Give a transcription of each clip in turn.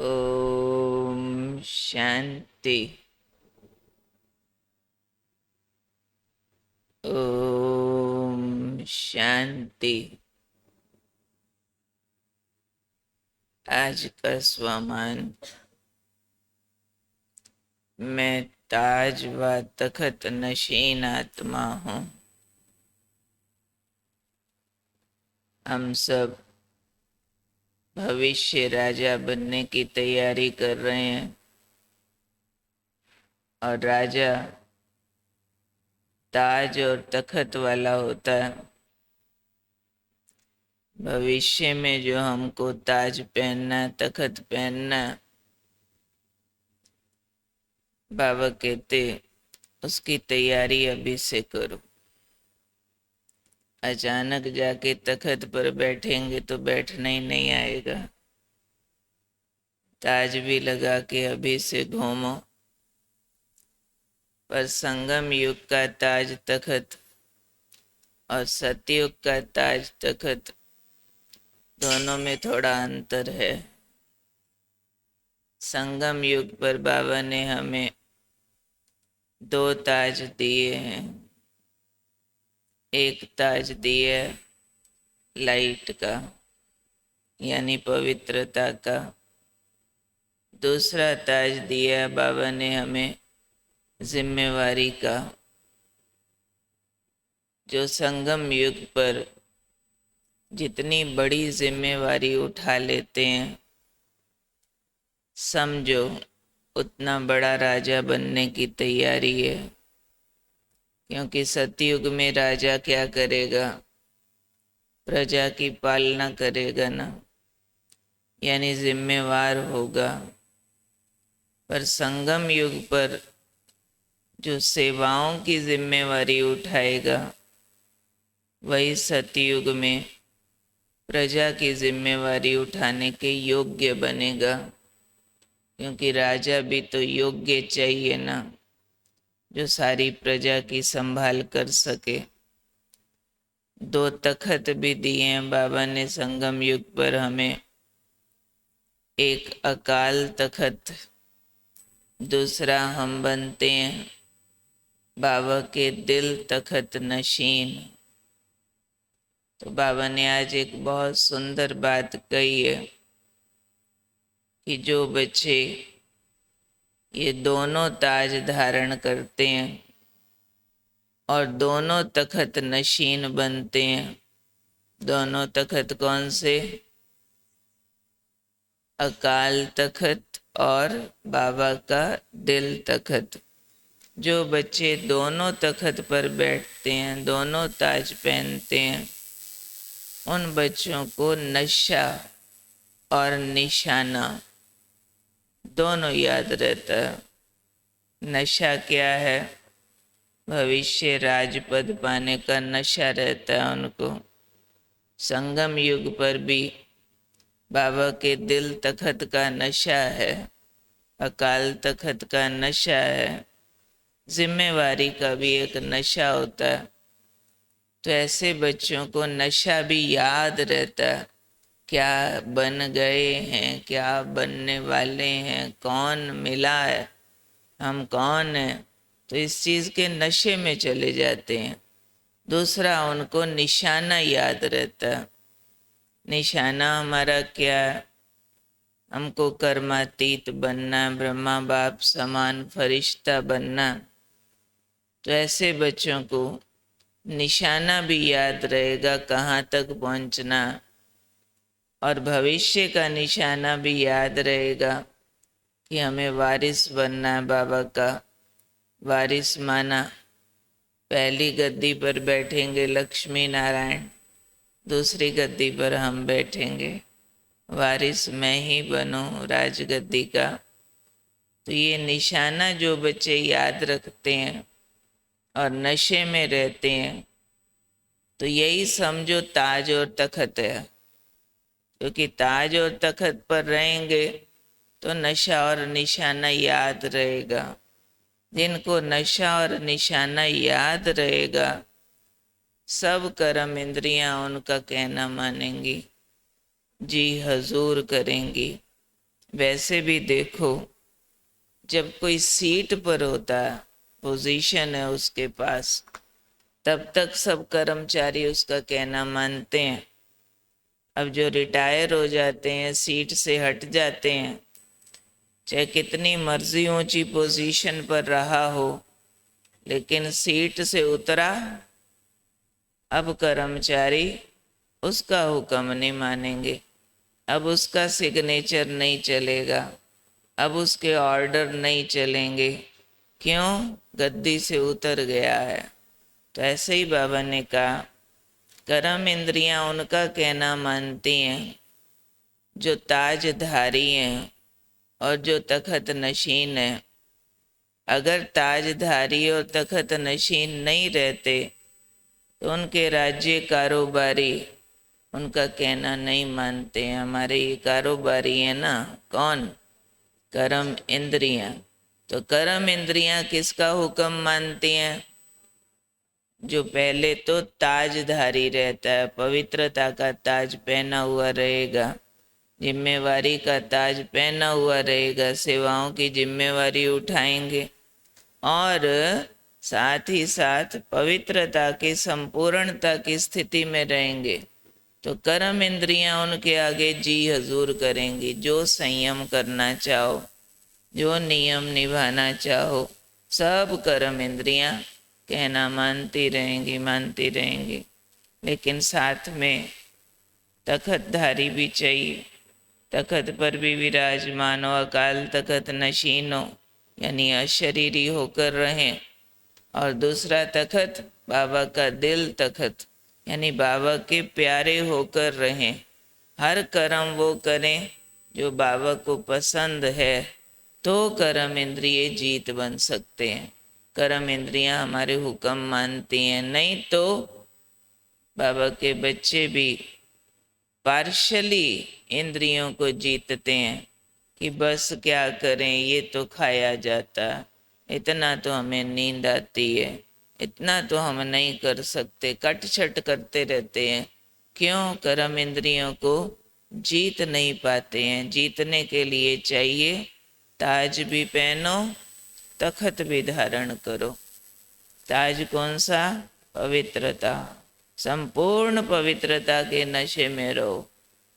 ओम शांति। ओम शांति। आज का स्वमान, मैं ताज व तखत नशीन आत्मा हूँ। हम सब भविष्य राजा बनने की तैयारी कर रहे हैं और राजा ताज और तखत वाला होता है। भविष्य में जो हमको ताज पहनना, तखत पहनना, बाबा कहते उसकी तैयारी अभी से करो। अचानक जाके तखत पर बैठेंगे तो बैठना ही नहीं आएगा। ताज भी लगा के अभी से घूमो। पर संगम युग का ताज तखत और सतयुग का ताज तखत, दोनों में थोड़ा अंतर है। संगम युग पर बाबा ने हमें 2 ताज दिए हैं। एक ताज दिया लाइट का, यानी पवित्रता का। दूसरा ताज दिया बाबा ने हमें जिम्मेवारी का। जो संगम युग पर जितनी बड़ी जिम्मेवारी उठा लेते हैं, समझो उतना बड़ा राजा बनने की तैयारी है। क्योंकि सतयुग में राजा क्या करेगा? प्रजा की पालना करेगा ना, यानी जिम्मेवार होगा। पर संगम युग पर जो सेवाओं की जिम्मेवारी उठाएगा, वही सतयुग में प्रजा की जिम्मेवारी उठाने के योग्य बनेगा। क्योंकि राजा भी तो योग्य चाहिए ना, जो सारी प्रजा की संभाल कर सके। 2 तखत भी दिए हैं बाबा ने संगम युग पर हमें। एक अकाल तखत, दूसरा हम बनते हैं बाबा के दिल तखत नशीन। तो बाबा ने आज एक बहुत सुंदर बात कही है कि जो बच्चे ये दोनों ताज धारण करते हैं और दोनों तखत नशीन बनते हैं। दोनों तखत कौन से? अकाल तखत और बाबा का दिल तखत। जो बच्चे दोनों तखत पर बैठते हैं, दोनों ताज पहनते हैं, उन बच्चों को नशा और निशाना दोनों याद रहता है। नशा क्या है? भविष्य राजपद पाने का नशा रहता है उनको। संगम युग पर भी बाबा के दिल तखत का नशा है, अकाल तखत का नशा है, जिम्मेवारी का भी एक नशा होता है। तो ऐसे बच्चों को नशा भी याद रहता है, क्या बन गए हैं, क्या बनने वाले हैं, कौन मिला है, हम कौन हैं। तो इस चीज़ के नशे में चले जाते हैं। दूसरा, उनको निशाना याद रहता है। निशाना हमारा क्या है? हमको कर्मातीत बनना, ब्रह्मा बाप समान फरिश्ता बनना। तो ऐसे बच्चों को निशाना भी याद रहेगा, कहाँ तक पहुँचना। और भविष्य का निशाना भी याद रहेगा कि हमें वारिस बनना है बाबा का। वारिस माना पहली गद्दी पर बैठेंगे लक्ष्मी नारायण, दूसरी गद्दी पर हम बैठेंगे। वारिस मैं ही बनूं राजगद्दी का। तो ये निशाना जो बच्चे याद रखते हैं और नशे में रहते हैं, तो यही समझो ताज और तखत है। क्योंकि ताज और तखत पर रहेंगे तो नशा और निशाना याद रहेगा। जिनको नशा और निशाना याद रहेगा, सब कर्म इंद्रियां उनका कहना मानेंगी, जी हजूर करेंगी। वैसे भी देखो, जब कोई सीट पर होता है, पोजीशन है उसके पास, तब तक सब कर्मचारी उसका कहना मानते हैं। अब जो रिटायर हो जाते हैं, सीट से हट जाते हैं, चाहे कितनी मर्जी ऊंची पोजीशन पर रहा हो, लेकिन सीट से उतरा, अब कर्मचारी उसका हुक्म नहीं मानेंगे। अब उसका सिग्नेचर नहीं चलेगा, अब उसके ऑर्डर नहीं चलेंगे। क्यों? गद्दी से उतर गया है। तो ऐसे ही बाबा ने कहा, कर्म इंद्रियां उनका कहना मानती हैं जो ताजधारी हैं और जो तखत नशीन है। अगर ताजधारी और तखत नशीन नहीं रहते तो उनके राज्य कारोबारी उनका कहना नहीं मानते हैं। हमारे ये कारोबारी है ना, कौन? कर्म इंद्रियां। तो कर्म इंद्रियां किसका हुक्म मानती हैं? जो पहले तो ताजधारी रहता है, पवित्रता का ताज पहना हुआ रहेगा, जिम्मेवारी का ताज पहना हुआ रहेगा, सेवाओं की जिम्मेवारी उठाएंगे और साथ ही साथ पवित्रता की संपूर्णता की स्थिति में रहेंगे। तो कर्म इंद्रियां उनके आगे जी हजूर करेंगी। जो संयम करना चाहो, जो नियम निभाना चाहो, सब कर्म इंद्रियां कहना मानती रहेंगी, मानती रहेंगी। लेकिन साथ में तखतधारी भी चाहिए। तखत पर भी विराजमान हो, अकाल तखत नशीन हो, यानी अशरीरी होकर रहें। और दूसरा तखत बाबा का दिल तखत, यानी बाबा के प्यारे होकर रहें। हर कर्म वो करें जो बाबा को पसंद है, तो कर्म इंद्रिय जीत बन सकते हैं। कर्म इंद्रियां हमारे हुक्म मानती हैं, नहीं तो बाबा के बच्चे भी पार्शली इंद्रियों को जीतते हैं कि बस क्या करें, ये तो खाया जाता, इतना तो हमें नींद आती है, इतना तो हम नहीं कर सकते, कट छट करते रहते हैं। क्यों? कर्म इंद्रियों को जीत नहीं पाते हैं। जीतने के लिए चाहिए ताज भी पहनो, तखत भी धारण करो। ताज कौन सा? पवित्रता। संपूर्ण पवित्रता के नशे में रहो।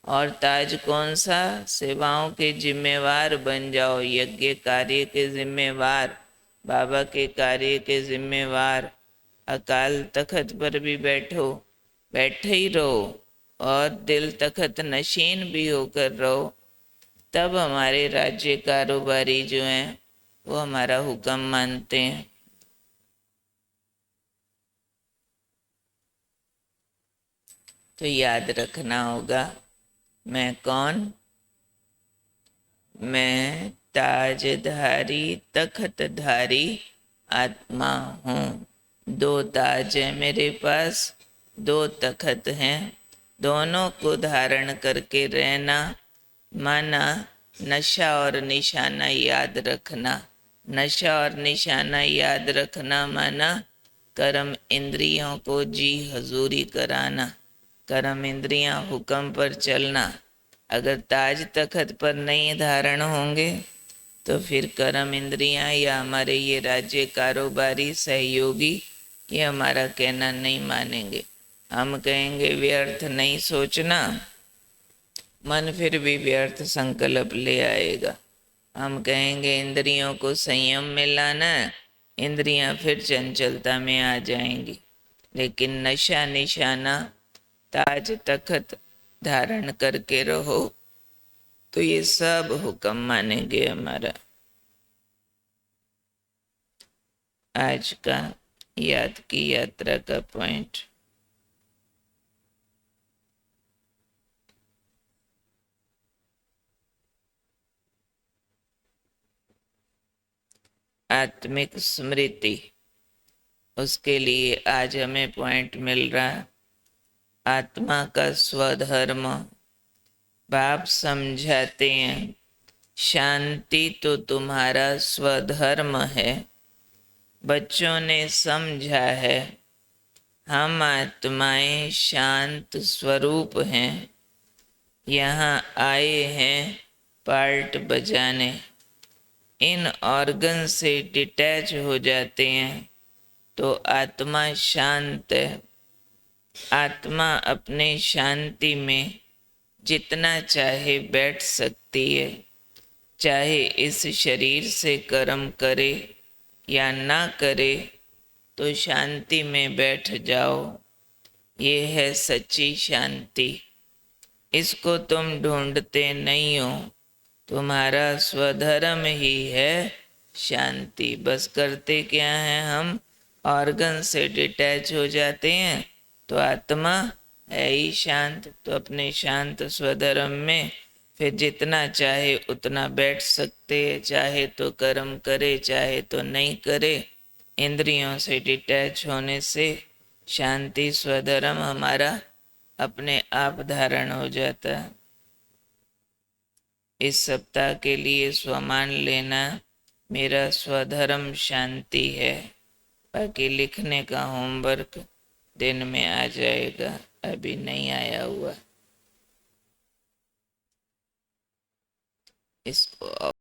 और ताज कौन सा? सेवाओं के जिम्मेवार बन जाओ, यज्ञ कार्य के जिम्मेवार, बाबा के कार्य के जिम्मेवार। अकाल तखत पर भी बैठो, बैठे ही रहो और दिल तखत नशीन भी होकर रहो। तब हमारे राज्य कारोबारी जो हैं वो हमारा हुक्म मानते हैं। तो याद रखना होगा, मैं कौन? मैं ताजधारी तखतधारी आत्मा हूँ। दो ताज है मेरे पास, दो तखत हैं। दोनों को धारण करके रहना माना नशा और निशाना याद रखना। नशा और निशाना याद रखना माना कर्म इंद्रियों को जी हजूरी कराना। कर्म इंद्रियां हुक्म पर चलना। अगर ताज तखत पर नहीं धारण होंगे तो फिर कर्म इंद्रियां या हमारे ये राज्य कारोबारी सहयोगी ये हमारा कहना नहीं मानेंगे। हम कहेंगे व्यर्थ नहीं सोचना, मन फिर भी व्यर्थ संकल्प ले आएगा। हम कहेंगे इंद्रियों को संयम में लाना, इंद्रियां फिर चंचलता में आ जाएंगी। लेकिन नशा निशाना ताज तखत धारण करके रहो तो ये सब हुक्म मानेंगे हमारा। आज का याद की यात्रा का पॉइंट, आत्मिक स्मृति। उसके लिए आज हमें पॉइंट मिल रहा, आत्मा का स्वधर्म। बाप समझाते हैं शांति तो तुम्हारा स्वधर्म है। बच्चों ने समझा है हम आत्माएं शांत स्वरूप हैं, यहाँ आए हैं पार्ट बजाने, इन ऑर्गन से डिटैच हो जाते हैं तो आत्मा शांत है। आत्मा अपने शांति में जितना चाहे बैठ सकती है, चाहे इस शरीर से कर्म करे या ना करे, तो शांति में बैठ जाओ। ये है सच्ची शांति। इसको तुम ढूंढते नहीं हो, तुम्हारा स्वधर्म ही है शांति। बस करते क्या है, हम ऑर्गन से डिटैच हो जाते हैं तो आत्मा है ही शांत। तो अपने शांत स्वधर्म में फिर जितना चाहे उतना बैठ सकते हैं, चाहे तो कर्म करे चाहे तो नहीं करे। इंद्रियों से डिटैच होने से शांति स्वधर्म हमारा अपने आप धारण हो जाता है। इस सप्ताह के लिए स्वमान लेना, मेरा स्वधर्म शांति है। बाकी लिखने का होमवर्क दिन में आ जाएगा, अभी नहीं आया हुआ। इसको